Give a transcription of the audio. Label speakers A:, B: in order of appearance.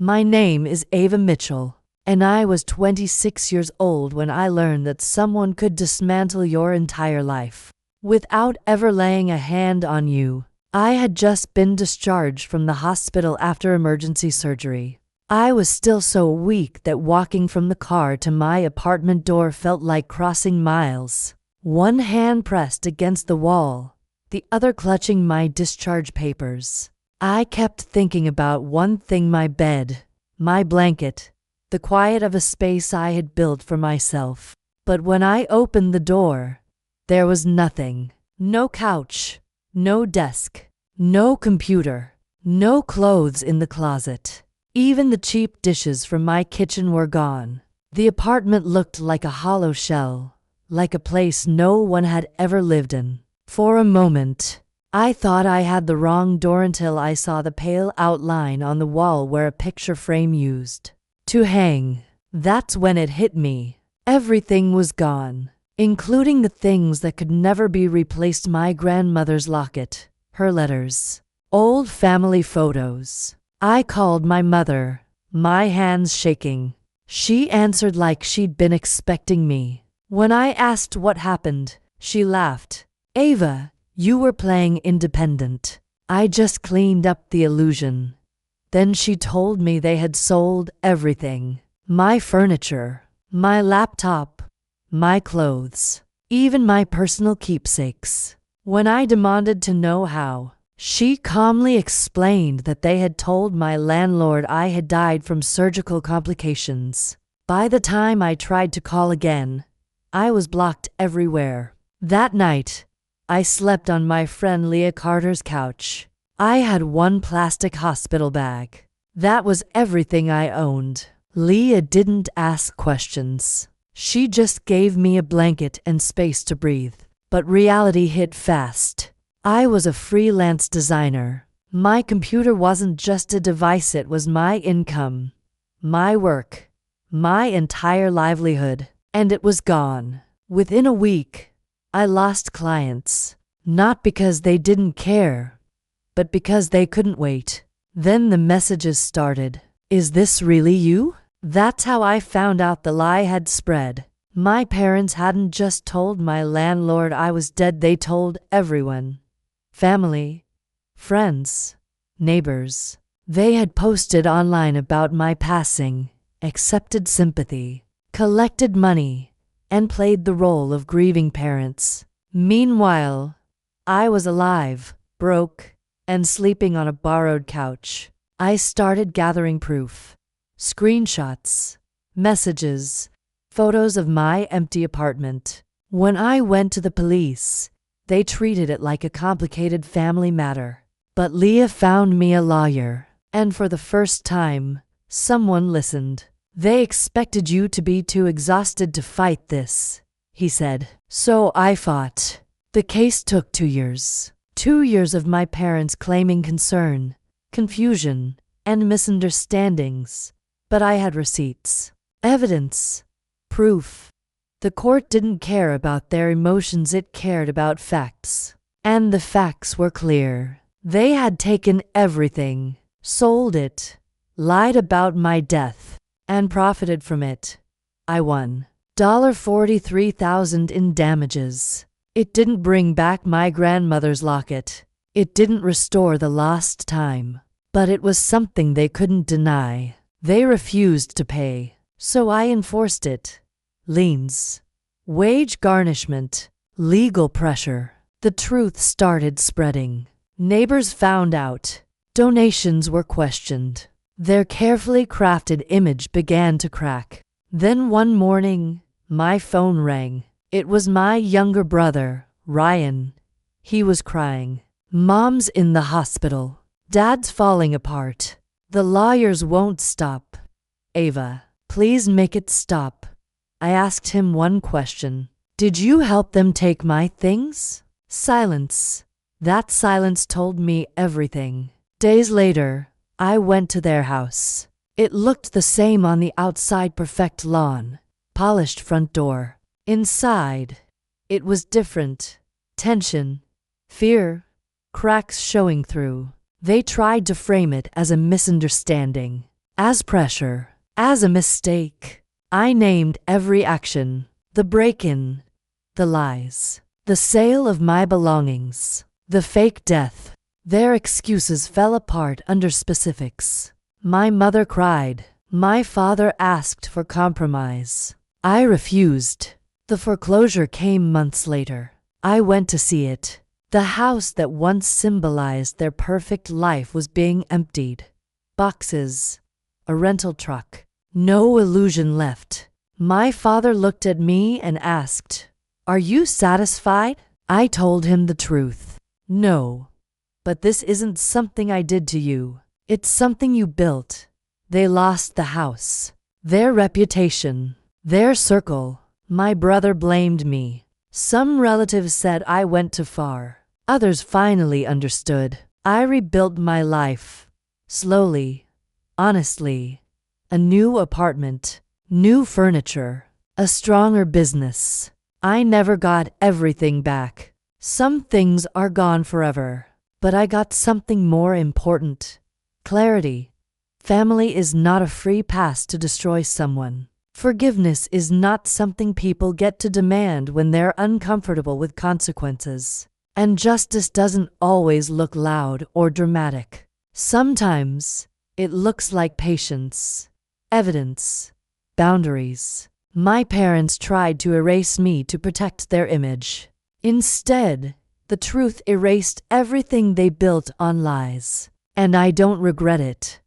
A: My name is Ava Mitchell, and I was 26 years old when I learned that someone could dismantle your entire life without ever laying a hand on you. I had just been discharged from the hospital after emergency surgery. I was still so weak that walking from the car to my apartment door felt like crossing miles. One hand pressed against the wall, the other clutching my discharge papers. I kept thinking about one thing: my bed, my blanket, the quiet of a space I had built for myself. But when I opened the door, there was nothing. No couch, no desk, no computer, no clothes in the closet. Even the cheap dishes from my kitchen were gone. The apartment looked like a hollow shell, like a place no one had ever lived in. For a moment, I thought I had the wrong door until I saw the pale outline on the wall where a picture frame used to hang. That's when it hit me. Everything was gone, including the things that could never be replaced: my grandmother's locket, her letters, old family photos. I called my mother, my hands shaking. She answered like she'd been expecting me. When I asked what happened, she laughed. "Ava, you were playing independent. I just cleaned up the illusion." Then she told me they had sold everything: my furniture, my laptop, my clothes, even my personal keepsakes. When I demanded to know how, she calmly explained that they had told my landlord I had died from surgical complications. By the time I tried to call again, I was blocked everywhere. That night, I slept on my friend Leah Carter's couch. I had one plastic hospital bag. That was everything I owned. Leah didn't ask questions. She just gave me a blanket and space to breathe. But reality hit fast. I was a freelance designer. My computer wasn't just a device, it was my income, my work, my entire livelihood. And it was gone. Within a week, I lost clients, not because they didn't care, but because they couldn't wait. Then the messages started. "Is this really you?" That's how I found out the lie had spread. My parents hadn't just told my landlord I was dead, they told everyone. Family, friends, neighbors. They had posted online about my passing, accepted sympathy, collected money, and played the role of grieving parents. Meanwhile, I was alive, broke, and sleeping on a borrowed couch. I started gathering proof: screenshots, messages, photos of my empty apartment. When I went to the police, they treated it like a complicated family matter. But Leah found me a lawyer, and for the first time, someone listened. "They expected you to be too exhausted to fight this," he said. So I fought. The case took 2 years. 2 years of my parents claiming concern, confusion, and misunderstandings. But I had receipts, evidence, proof. The court didn't care about their emotions, it cared about facts. And the facts were clear. They had taken everything, sold it, lied about my death, and profited from it. I won $43,000 in damages. It didn't bring back my grandmother's locket. It didn't restore the lost time. But it was something they couldn't deny. They refused to pay. So I enforced it. Liens, wage garnishment, legal pressure. The truth started spreading. Neighbors found out. Donations were questioned. Their carefully crafted image began to crack. Then one morning, my phone rang. It was my younger brother, Ryan. He was crying. "Mom's in the hospital. Dad's falling apart. The lawyers won't stop. Ava, please make it stop." I asked him one question. "Did you help them take my things?" Silence. That silence told me everything. Days later, I went to their house. It looked the same on the outside: perfect lawn, polished front door. Inside, it was different. Tension, fear, cracks showing through. They tried to frame it as a misunderstanding. as pressure, as a mistake. I named every action, the break-in, the lies, the sale of my belongings, the fake death. Their excuses fell apart under specifics. My mother cried. My father asked for compromise. I refused. The foreclosure came months later. I went to see it. The house that once symbolized their perfect life was being emptied. Boxes, a rental truck, no illusion left. My father looked at me and asked, "Are you satisfied?" I told him the truth. "No, but this isn't something I did to you. It's something you built." They lost the house, their reputation, their circle. My brother blamed me. Some relatives said I went too far. Others finally understood. I rebuilt my life. Slowly, honestly. A new apartment, new furniture, a stronger business. I never got everything back. Some things are gone forever. But I got something more important. Clarity. Family is not a free pass to destroy someone. Forgiveness is not something people get to demand when they're uncomfortable with consequences. And justice doesn't always look loud or dramatic. Sometimes it looks like patience, evidence, boundaries. My parents tried to erase me to protect their image. Instead, the truth erased everything they built on lies. And I don't regret it.